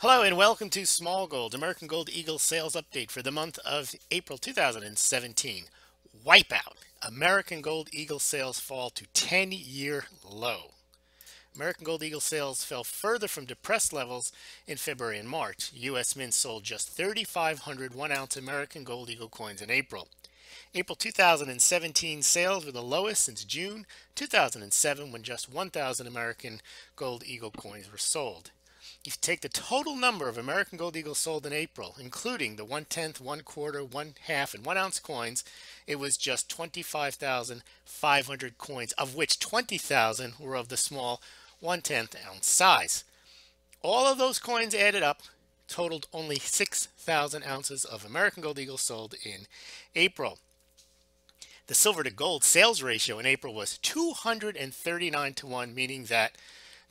Hello and welcome to Smaulgld, American Gold Eagle sales update for the month of April 2017. Wipeout. American Gold Eagle sales fall to 10-year low. American Gold Eagle sales fell further from depressed levels in February and March. U.S. Mint sold just 3,500 1-ounce American Gold Eagle coins in April. April 2017 sales were the lowest since June 2007 when just 1,000 American Gold Eagle coins were sold. If you take the total number of American Gold Eagles sold in April, including the 1/10, 1/4, 1/2, and 1-ounce coins, it was just 25,500 coins, of which 20,000 were of the small 1/10 ounce size. All of those coins added up totaled only 6,000 ounces of American Gold Eagles sold in April. The silver to gold sales ratio in April was 239 to 1, meaning that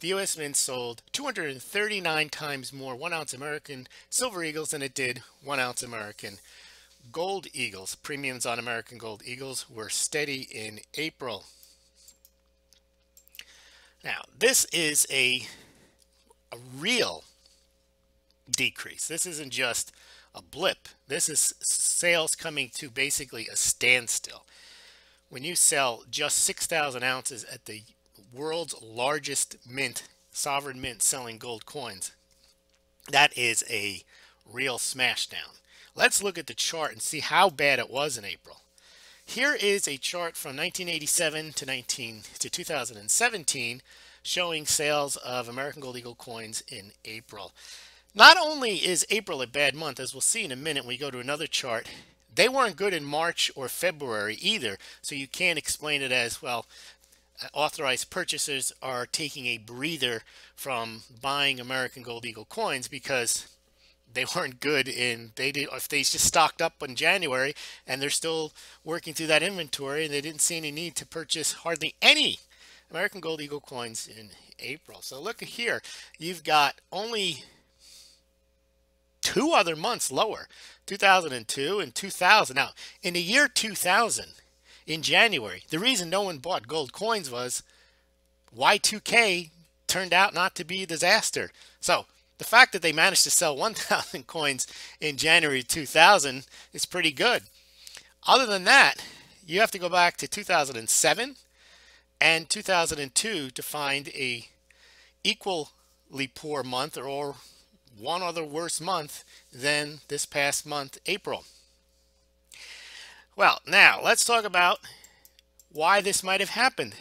the U.S. Mint sold 239 times more 1-ounce American Silver Eagles than it did 1-ounce American Gold Eagles. Premiums on American Gold Eagles were steady in April. Now, this is a real decrease. This isn't just a blip. This is sales coming to basically a standstill. When you sell just 6,000 ounces at the world's largest mint, sovereign mint, selling gold coins, that is a real smash down. Let's look at the chart and see how bad it was in April. Here is a chart from 1987 to 2017 showing sales of American Gold Eagle coins in April. Not only is April a bad month, as we'll see in a minute when we go to another chart, they weren't good in March or February either, so you can't explain it as, well, authorized purchasers are taking a breather from buying American Gold Eagle coins because they weren't good if they just stocked up in January and they're still working through that inventory and they didn't see any need to purchase hardly any American Gold Eagle coins in April. So look at here, you've got only 2 other months lower, 2002 and 2000. Now in the year 2000, in January, the reason no one bought gold coins was Y2K turned out not to be a disaster. So the fact that they managed to sell 1,000 coins in January 2000 is pretty good. Other than that, you have to go back to 2007 and 2002 to find a equally poor month or one other worse month than this past month, April. Well, now let's talk about why this might have happened.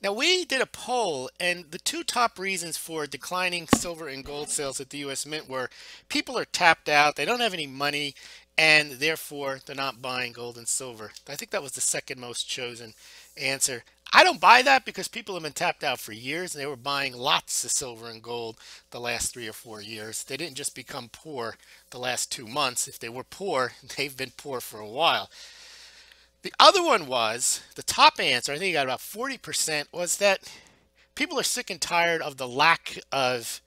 Now, we did a poll, and the 2 top reasons for declining silver and gold sales at the U.S. Mint were people are tapped out, they don't have any money, and therefore they're not buying gold and silver. I think that was the second most chosen answer. I don't buy that because people have been tapped out for years and they were buying lots of silver and gold the last 3 or 4 years. They didn't just become poor the last 2 months. If they were poor, they've been poor for a while. The other one was, the top answer, I think you got about 40%, was that people are sick and tired of the lack of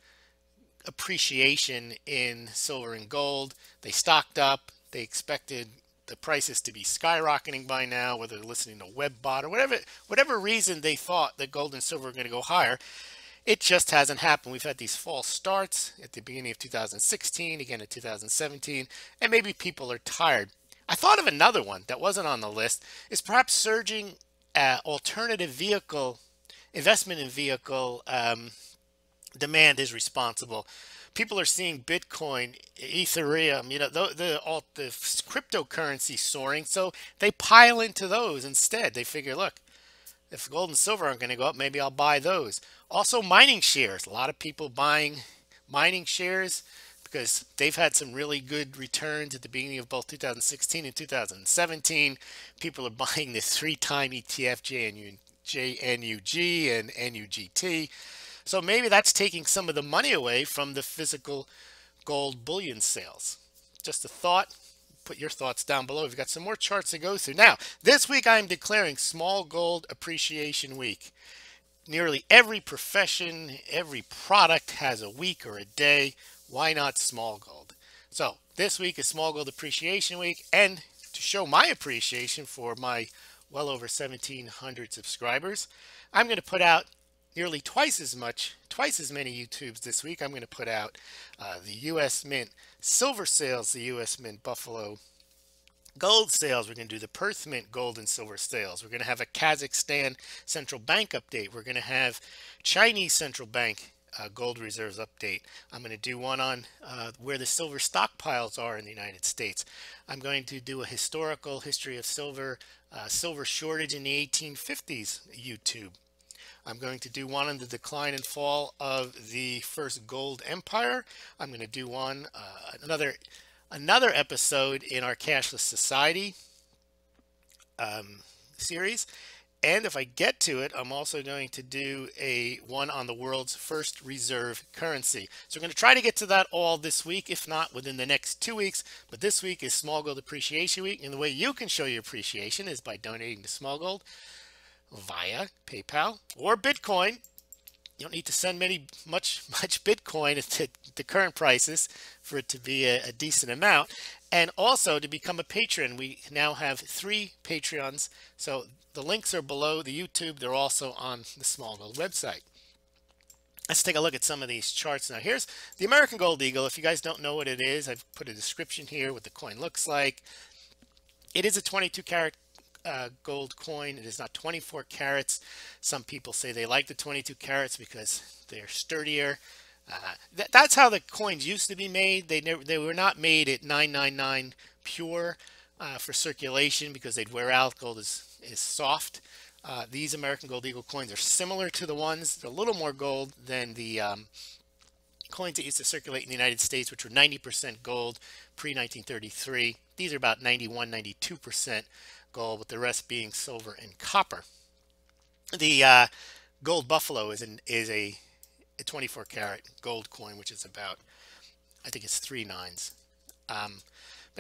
appreciation in silver and gold. They stocked up, they expected the prices to be skyrocketing by now, whether they're listening to WebBot or whatever reason they thought that gold and silver were going to go higher. It just hasn't happened. We've had these false starts at the beginning of 2016, again in 2017, and maybe people are tired. I thought of another one that wasn't on the list, is perhaps surging alternative vehicle, investment in vehicle demand is responsible. People are seeing Bitcoin, Ethereum, the cryptocurrency soaring, so they pile into those instead. They figure, look, if gold and silver aren't going to go up, maybe I'll buy those. Also, mining shares. A lot of people buying mining shares because they've had some really good returns at the beginning of both 2016 and 2017. People are buying the 3-time ETF JNUG and NUGT. So maybe that's taking some of the money away from the physical gold bullion sales. Just a thought. Put your thoughts down below. We've got some more charts to go through. Now, this week I'm declaring Smaulgld Appreciation Week. Nearly every profession, every product has a week or a day. Why not Smaulgld? So this week is Smaulgld Appreciation Week, and to show my appreciation for my well over 1,700 subscribers, I'm going to put out nearly twice as much twice as many YouTubes this week. I'm going to put out the U.S. Mint silver sales, the U.S. Mint Buffalo gold sales. We're going to do the Perth Mint gold and silver sales. We're going to have a Kazakhstan central bank update. We're going to have Chinese central bank gold reserves update. I'm going to do one on where the silver stockpiles are in the United States. I'm going to do a historical history of silver, silver shortage in the 1850s YouTube. I'm going to do one on the decline and fall of the first gold empire. I'm going to do one another episode in our cashless society series. And if I get to it, I'm also going to do one on the world's first reserve currency. So we're going to try to get to that all this week, if not within the next 2 weeks. But this week is Smaulgld Appreciation Week. And the way you can show your appreciation is by donating to Smaulgld via PayPal or Bitcoin. You don't need to send much Bitcoin at the current prices for it to be a decent amount. And also to become a patron, we now have 3 Patreons. So the links are below the YouTube. They're also on the Smaulgld website. Let's take a look at some of these charts now. Here's the American Gold Eagle. If you guys don't know what it is, I've put a description here what the coin looks like. It is a 22 karat gold coin. It is not 24 carats. Some people say they like the 22 carats because they're sturdier. That's how the coins used to be made. They were not made at 999 pure for circulation because they'd wear out. Gold is soft. These American Gold Eagle coins are similar to the ones, they're a little more gold than the coins that used to circulate in the United States, which were 90% gold pre-1933. These are about 91, 92% gold, with the rest being silver and copper. The gold buffalo is a 24 karat gold coin, which is about, I think it's 3 nines. But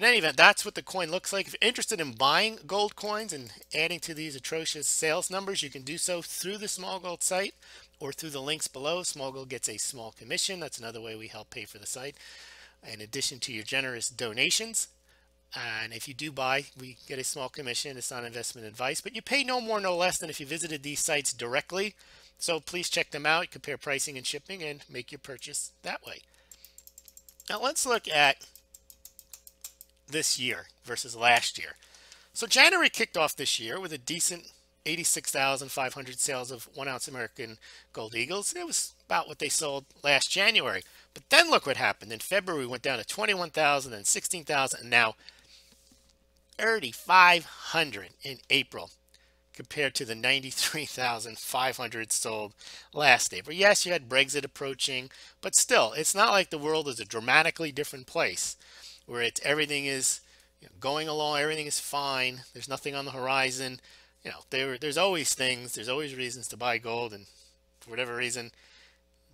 in any event, that's what the coin looks like. If you're interested in buying gold coins and adding to these atrocious sales numbers, you can do so through the Smaulgld site or through the links below. Smaulgld gets a small commission. That's another way we help pay for the site, in addition to your generous donations. And if you do buy, we get a small commission. It's not investment advice, but you pay no more, no less than if you visited these sites directly. So please check them out, compare pricing and shipping, and make your purchase that way. Now let's look at this year versus last year. So January kicked off this year with a decent 86,500 sales of 1 ounce American Gold Eagles. It was about what they sold last January. But then look what happened. In February, we went down to 21,000 and 16,000, and now 3,500 in April compared to the 93,500 sold last April. Yes, you had Brexit approaching, but still, it's not like the world is a dramatically different place where everything is going along, everything is fine, there's nothing on the horizon. There's always things, there's always reasons to buy gold, and for whatever reason,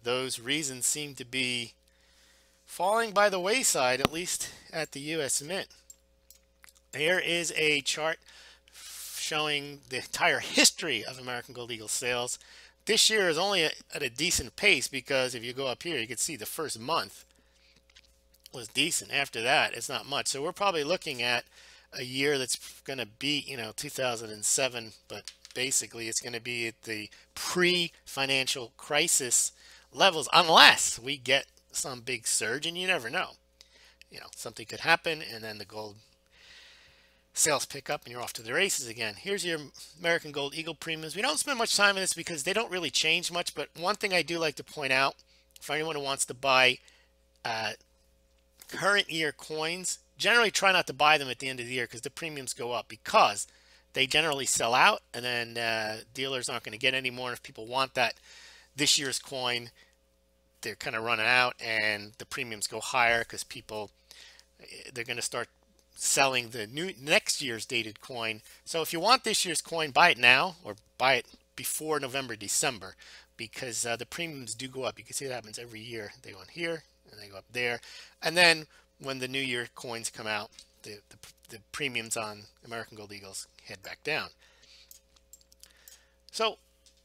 those reasons seem to be falling by the wayside, at least at the U.S. Mint. Here is a chart showing the entire history of American Gold Eagle sales. This year is only at a decent pace because if you go up here, you can see the first month was decent. After that, it's not much. So we're probably looking at a year that's going to beat 2007, but basically it's going to be at the pre-financial crisis levels unless we get some big surge, and you never know. Something could happen and then the gold sales pick up and you're off to the races again. Here's your American Gold Eagle premiums. We don't spend much time on this because they don't really change much, but one thing I do like to point out for anyone who wants to buy current year coins, generally try not to buy them at the end of the year because the premiums go up, because they generally sell out and then dealers aren't going to get any more. If people want this year's coin, they're kind of running out and the premiums go higher because they're going to start selling the next year's dated coin. So if you want this year's coin, buy it now or buy it before November, December, because the premiums do go up. You can see that happens every year. They go on here and they go up there, and then when the new year coins come out, the premiums on American Gold Eagles head back down. So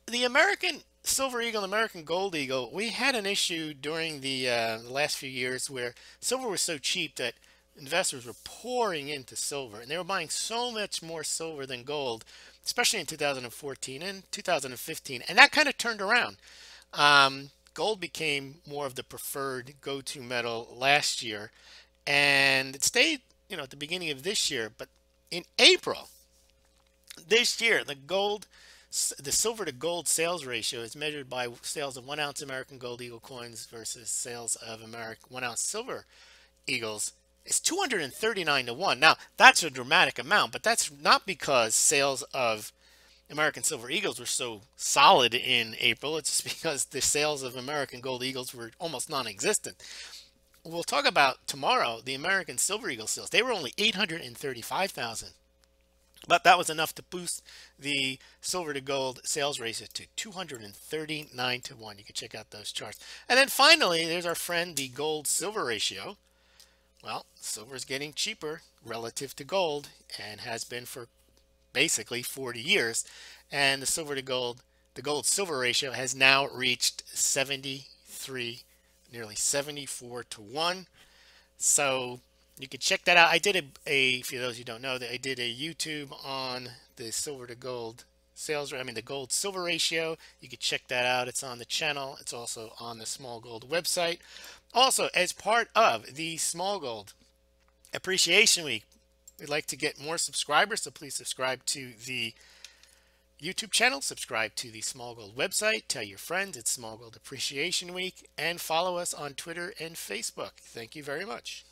the American Silver Eagle and American Gold Eagle, we had an issue during the last few years where silver was so cheap that investors were pouring into silver, and they were buying so much more silver than gold, especially in 2014 and 2015, and that kind of turned around. gold became more of the preferred go-to metal last year, and it stayed, at the beginning of this year. But in April this year, the silver to gold sales ratio is measured by sales of 1 ounce American gold eagle coins versus sales of American 1 ounce silver eagles. It's 239 to 1. Now, that's a dramatic amount, but that's not because sales of American silver eagles were so solid in April. It's just because the sales of American gold eagles were almost non-existent. We'll talk about tomorrow the American silver eagle sales. They were only 835,000. But that was enough to boost the silver to gold sales ratio to 239 to 1. You can check out those charts. And then finally, there's our friend, the gold silver ratio. Well, silver is getting cheaper relative to gold and has been for basically 40 years. And the gold silver ratio has now reached 73, nearly 74 to 1. So you can check that out. I did for those who don't know, that I did a YouTube on the silver to gold the gold silver ratio. You can check that out. It's on the channel. It's also on the Smaulgld website. Also, as part of the Smaulgld Appreciation Week, we'd like to get more subscribers, so please subscribe to the YouTube channel, subscribe to the Smaulgld website, tell your friends it's Smaulgld Appreciation Week, and follow us on Twitter and Facebook. Thank you very much.